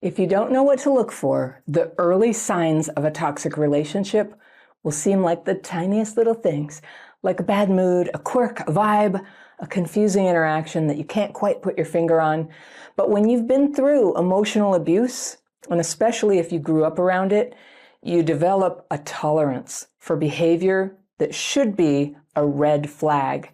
If you don't know what to look for, the early signs of a toxic relationship will seem like the tiniest little things, like a bad mood, a quirk, a vibe, a confusing interaction that you can't quite put your finger on. But when you've been through emotional abuse, and especially if you grew up around it, you develop a tolerance for behavior that should be a red flag.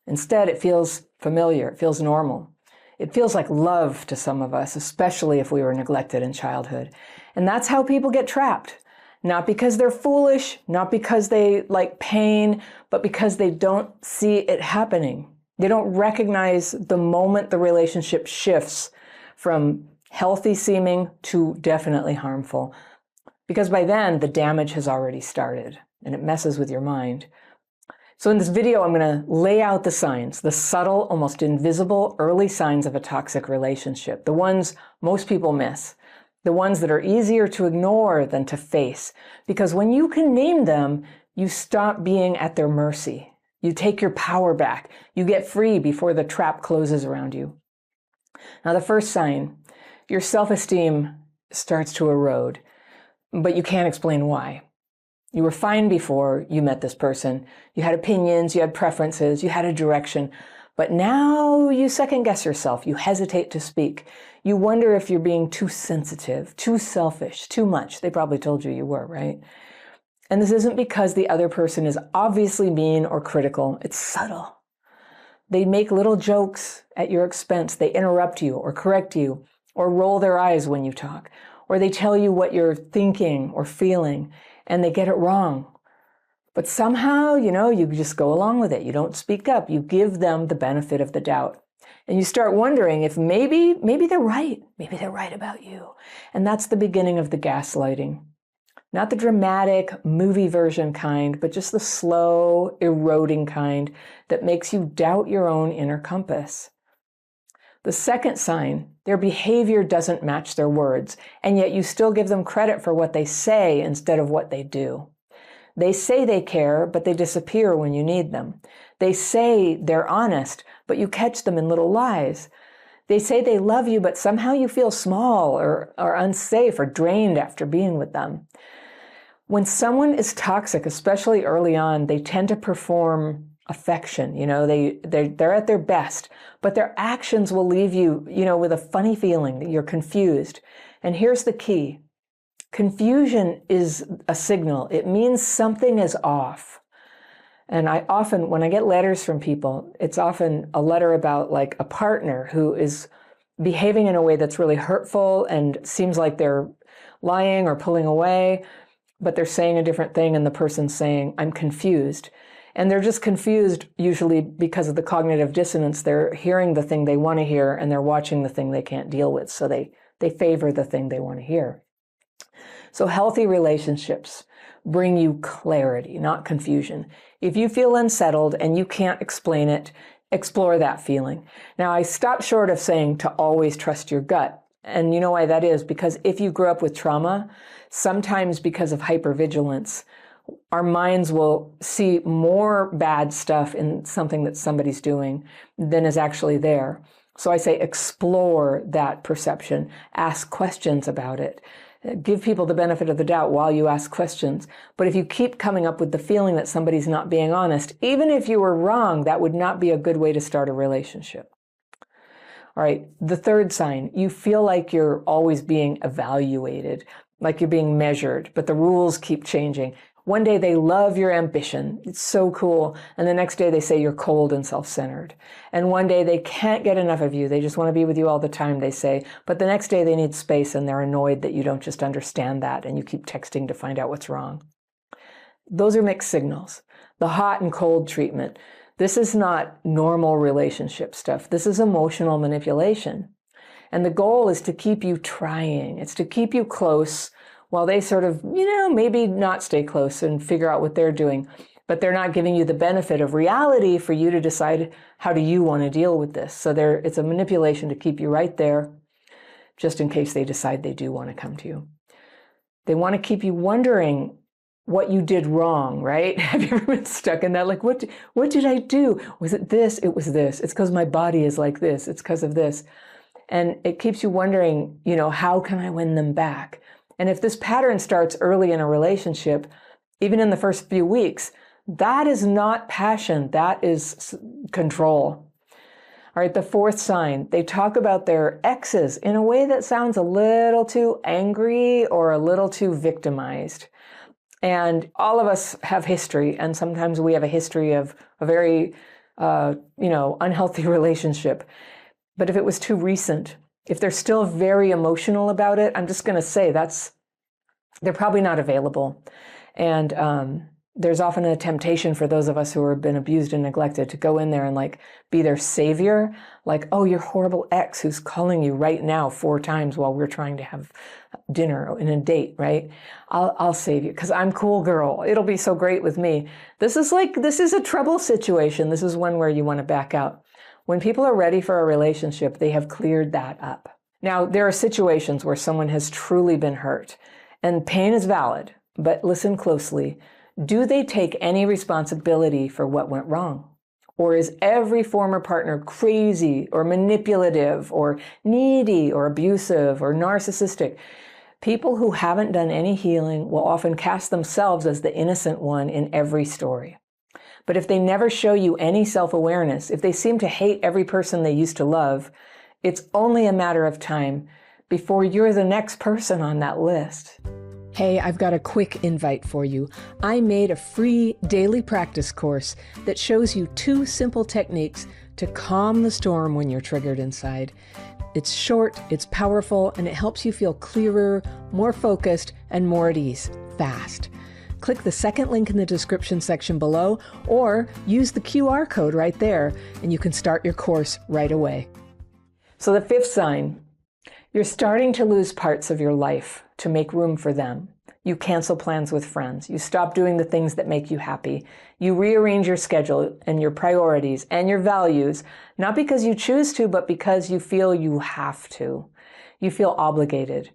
Instead, it feels familiar, it feels normal. It feels like love to some of us, especially if we were neglected in childhood. And that's how people get trapped. Not because they're foolish, not because they like pain, but because they don't see it happening. They don't recognize the moment the relationship shifts from healthy seeming to definitely harmful. Because by then, the damage has already started and it messes with your mind. So in this video, I'm going to lay out the signs, the subtle, almost invisible early signs of a toxic relationship, the ones most people miss, the ones that are easier to ignore than to face. Because when you can name them, you stop being at their mercy. You take your power back. You get free before the trap closes around you. Now, the first sign, your self-esteem starts to erode, but you can't explain why. You were fine before you met this person. You had opinions, you had preferences, you had a direction. But now you second guess yourself. You hesitate to speak. You wonder if you're being too sensitive, too selfish, too much. They probably told you you were, right? And this isn't because the other person is obviously mean or critical. It's subtle. They make little jokes at your expense. They interrupt you or correct you or roll their eyes when you talk. Or they tell you what you're thinking or feeling, and they get it wrong. But somehow, you just go along with it. You don't speak up. You give them the benefit of the doubt. And you start wondering if maybe they're right. Maybe they're right about you. And that's the beginning of the gaslighting. Not the dramatic movie version kind, but just the slow, eroding kind that makes you doubt your own inner compass. The second sign, their behavior doesn't match their words, and yet you still give them credit for what they say instead of what they do. They say they care, but they disappear when you need them. They say they're honest, but you catch them in little lies. They say they love you, but somehow you feel small or unsafe or drained after being with them. When someone is toxic, especially early on, they tend to perform affection. They're at their best, but their actions will leave you, with a funny feeling that you're confused. And here's the key. Confusion is a signal. It means something is off. And when I get letters from people, it's often a letter about like a partner who is behaving in a way that's really hurtful and seems like they're lying or pulling away, but they're saying a different thing and the person's saying, I'm confused. And they're just confused usually because of the cognitive dissonance. They're hearing the thing they want to hear and they're watching the thing they can't deal with. So they favor the thing they want to hear. So healthy relationships bring you clarity, not confusion. If you feel unsettled and you can't explain it, explore that feeling. Now, I stop short of saying to always trust your gut. And you know why that is? Because if you grew up with trauma, sometimes because of hypervigilance, our minds will see more bad stuff in something that somebody's doing than is actually there. So I say explore that perception, ask questions about it, give people the benefit of the doubt while you ask questions. But if you keep coming up with the feeling that somebody's not being honest, even if you were wrong, that would not be a good way to start a relationship. All right, the third sign, you feel like you're always being evaluated, like you're being measured, but the rules keep changing. One day they love your ambition. It's so cool. And the next day they say you're cold and self-centered. And one day they can't get enough of you. They just want to be with you all the time, they say. But the next day they need space and they're annoyed that you don't just understand that and you keep texting to find out what's wrong. Those are mixed signals. The hot and cold treatment. This is not normal relationship stuff. This is emotional manipulation. And the goal is to keep you trying. It's to keep you close while they sort of, maybe not stay close and figure out what they're doing. But they're not giving you the benefit of reality for you to decide how do you want to deal with this. So it's a manipulation to keep you right there, just in case they decide they do want to come to you. They want to keep you wondering what you did wrong, right? Have you ever been stuck in that? Like, what did I do? Was it this? It was this. It's because my body is like this. It's because of this. And it keeps you wondering, how can I win them back? And if this pattern starts early in a relationship, even in the first few weeks, that is not passion, that is control. All right, the fourth sign, they talk about their exes in a way that sounds a little too angry or a little too victimized. And all of us have history, and sometimes we have a history of a very, unhealthy relationship. But if it was too recent, if they're still very emotional about it, I'm just going to say they're probably not available. And there's often a temptation for those of us who have been abused and neglected to go in there and be their savior. Oh, your horrible ex who's calling you right now 4 times while we're trying to have dinner in a date, right? I'll save you because I'm cool girl. It'll be so great with me. This is a trouble situation. This is one where you want to back out. When people are ready for a relationship, they have cleared that up. Now, there are situations where someone has truly been hurt, and pain is valid, but listen closely. Do they take any responsibility for what went wrong? Or is every former partner crazy or manipulative or needy or abusive or narcissistic? People who haven't done any healing will often cast themselves as the innocent one in every story. But if they never show you any self-awareness, if they seem to hate every person they used to love, it's only a matter of time before you're the next person on that list. Hey, I've got a quick invite for you. I made a free daily practice course that shows you 2 simple techniques to calm the storm when you're triggered inside. It's short, it's powerful, and it helps you feel clearer, more focused, and more at ease, fast. Click the second link in the description section below, or use the QR code right there, and you can start your course right away. So the 5th sign, you're starting to lose parts of your life to make room for them. You cancel plans with friends. You stop doing the things that make you happy. You rearrange your schedule and your priorities and your values, not because you choose to, but because you feel you have to. You feel obligated.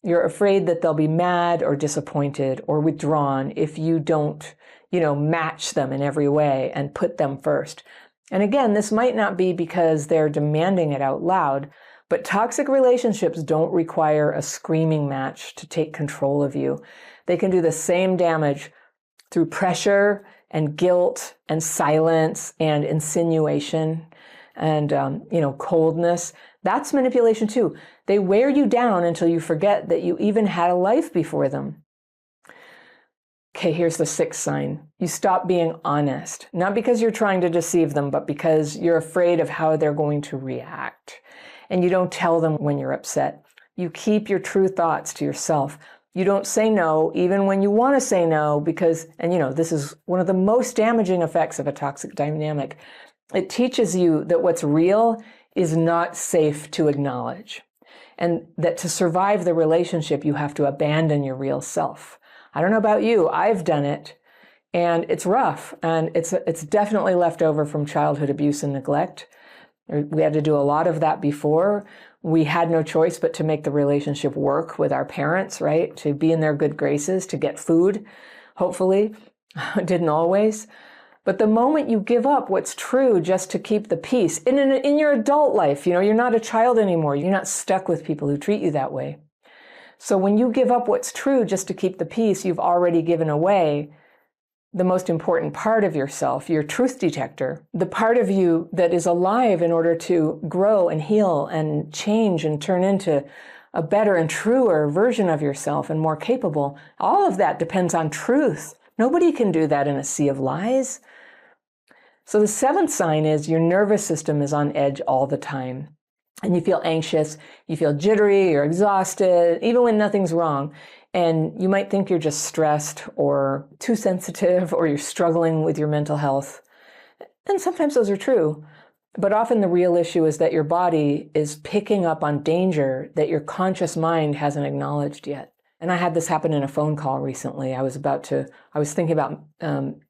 You're afraid that they'll be mad or disappointed or withdrawn if you don't, match them in every way and put them first. And again, this might not be because they're demanding it out loud, but toxic relationships don't require a screaming match to take control of you. They can do the same damage through pressure and guilt and silence and insinuation and, coldness. That's manipulation too. They wear you down until you forget that you even had a life before them. Okay, here's the 6th sign. You stop being honest, not because you're trying to deceive them, but because you're afraid of how they're going to react. And you don't tell them when you're upset. You keep your true thoughts to yourself. You don't say no, even when you want to say no, because, this is one of the most damaging effects of a toxic dynamic. It teaches you that what's real is not safe to acknowledge, and that to survive the relationship, you have to abandon your real self. I don't know about you, I've done it, and it's rough, and it's definitely left over from childhood abuse and neglect. We had to do a lot of that before. We had no choice but to make the relationship work with our parents, right? To be in their good graces, to get food, hopefully. Didn't always. But the moment you give up what's true just to keep the peace, in your adult life, you're not a child anymore. You're not stuck with people who treat you that way. So when you give up what's true just to keep the peace, you've already given away the most important part of yourself, your truth detector, the part of you that is alive in order to grow and heal and change and turn into a better and truer version of yourself and more capable. All of that depends on truth. Nobody can do that in a sea of lies. So the 7th sign is your nervous system is on edge all the time. And you feel anxious, you feel jittery, you're exhausted, even when nothing's wrong. And you might think you're just stressed or too sensitive or you're struggling with your mental health. And sometimes those are true. But often the real issue is that your body is picking up on danger that your conscious mind hasn't acknowledged yet. And I had this happen in a phone call recently. I was thinking about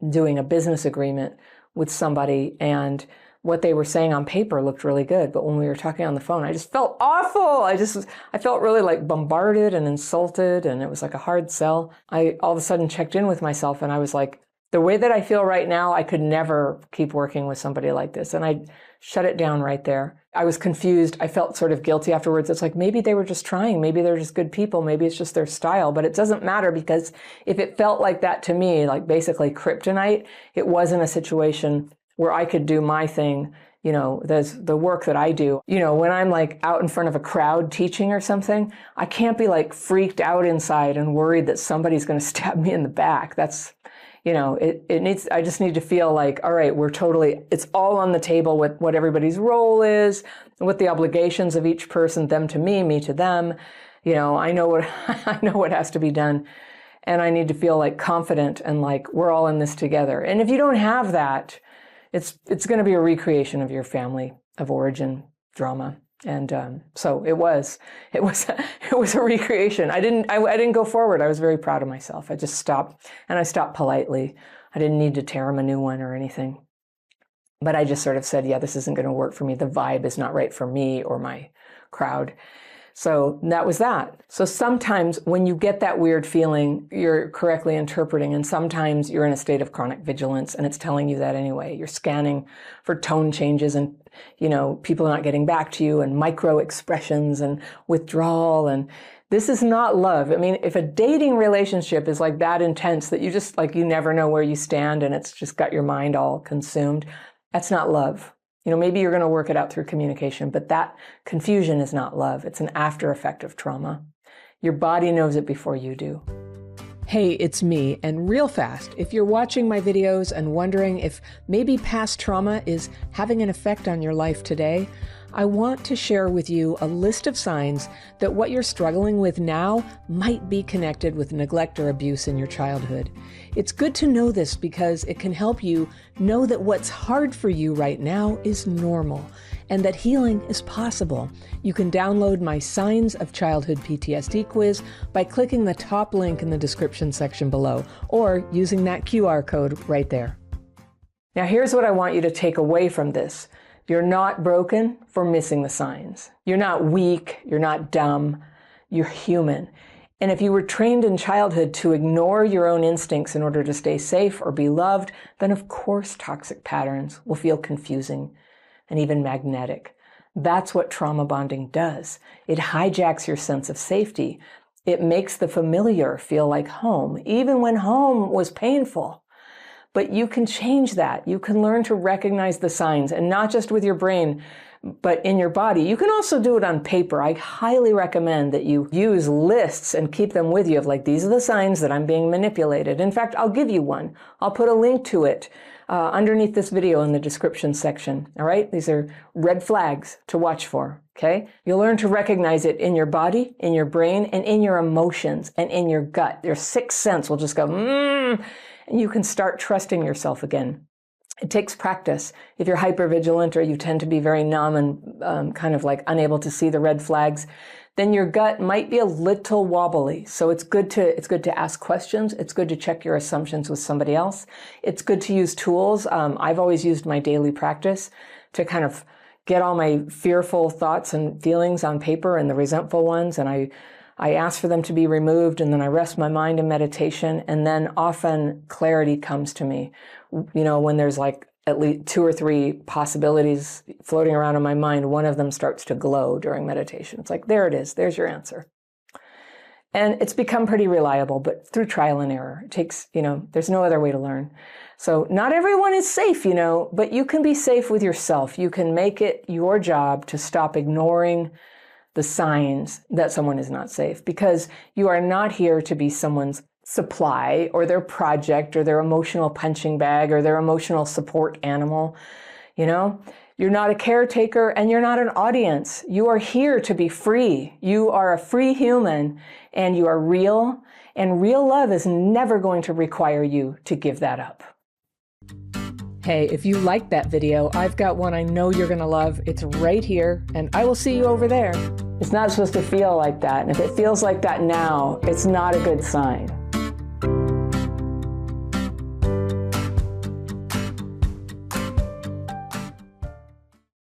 doing a business agreement with somebody, and what they were saying on paper looked really good. But when we were talking on the phone, I just felt awful. I felt really bombarded and insulted, and it was like a hard sell. I all of a sudden checked in with myself, and I was like, The way that I feel right now, I could never keep working with somebody like this. And I shut it down right there. I was confused. I felt sort of guilty afterwards. It's like, maybe they were just trying. Maybe they're just good people. Maybe it's just their style. But it doesn't matter, because if it felt like that to me, like basically kryptonite, it wasn't a situation where I could do my thing. You know, there's the work that I do. You know, when I'm like out in front of a crowd teaching or something, I can't be like freaked out inside and worried that somebody's going to stab me in the back. That's, you know, I just need to feel like, all right, it's all on the table with what everybody's role is, what the obligations of each person, them to me to them. You know, I know what has to be done. And I need to feel like confident and like we're all in this together. And if you don't have that, it's going to be a recreation of your family of origin drama. And so it was a recreation. I didn't go forward. I was very proud of myself. I just stopped, and I stopped politely. I didn't need to tear him a new one or anything. But I just sort of said, yeah, this isn't going to work for me. The vibe is not right for me or my crowd. So that was that. So sometimes when you get that weird feeling, you're correctly interpreting, and sometimes you're in a state of chronic vigilance and it's telling you that anyway. You're scanning for tone changes and, you know, people not getting back to you and micro expressions and withdrawal. And this is not love. I mean, if a dating relationship is like that intense that you just like, you never know where you stand and it's just got your mind all consumed, that's not love. You know, maybe you're going to work it out through communication, but that confusion is not love. It's an after effect of trauma. Your body knows it before you do. Hey, it's me, and real fast, if you're watching my videos and wondering if maybe past trauma is having an effect on your life today, I want to share with you a list of signs that what you're struggling with now might be connected with neglect or abuse in your childhood. It's good to know this because it can help you know that what's hard for you right now is normal and that healing is possible. You can download my Signs of Childhood PTSD quiz by clicking the top link in the description section below or using that QR code right there. Now, here's what I want you to take away from this. You're not broken for missing the signs. You're not weak. You're not dumb. You're human. And if you were trained in childhood to ignore your own instincts in order to stay safe or be loved, then of course toxic patterns will feel confusing and even magnetic. That's what trauma bonding does. It hijacks your sense of safety. It makes the familiar feel like home, even when home was painful. But you can change that. You can learn to recognize the signs, and not just with your brain, but in your body. You can also do it on paper. I highly recommend that you use lists and keep them with you of like, these are the signs that I'm being manipulated. In fact, I'll give you one. I'll put a link to it underneath this video in the description section. All right? These are red flags to watch for. Okay? You'll learn to recognize it in your body, in your brain, and in your emotions, and in your gut. Your sixth sense will just go, and you can start trusting yourself again. It takes practice. If you're hypervigilant or you tend to be very numb and kind of like unable to see the red flags, then your gut might be a little wobbly. So it's good to ask questions. It's good to check your assumptions with somebody else. It's good to use tools. I've always used my daily practice to kind of get all my fearful thoughts and feelings on paper and the resentful ones, and I ask for them to be removed, and then I rest my mind in meditation, and then often clarity comes to me. You know, when there's like at least 2 or 3 possibilities floating around in my mind, one of them starts to glow during meditation. It's like, there it is. There's your answer. And it's become pretty reliable, but through trial and error. It takes, you know, there's no other way to learn. So not everyone is safe, you know, but you can be safe with yourself. You can make it your job to stop ignoring the signs that someone is not safe, because you are not here to be someone's supply or their project or their emotional punching bag or their emotional support animal. You know, you're not a caretaker and you're not an audience. You are here to be free. You are a free human and you are real, and real love is never going to require you to give that up. Hey, if you liked that video, I've got one I know you're going to love. It's right here, and I will see you over there. It's not supposed to feel like that, and if it feels like that now, it's not a good sign.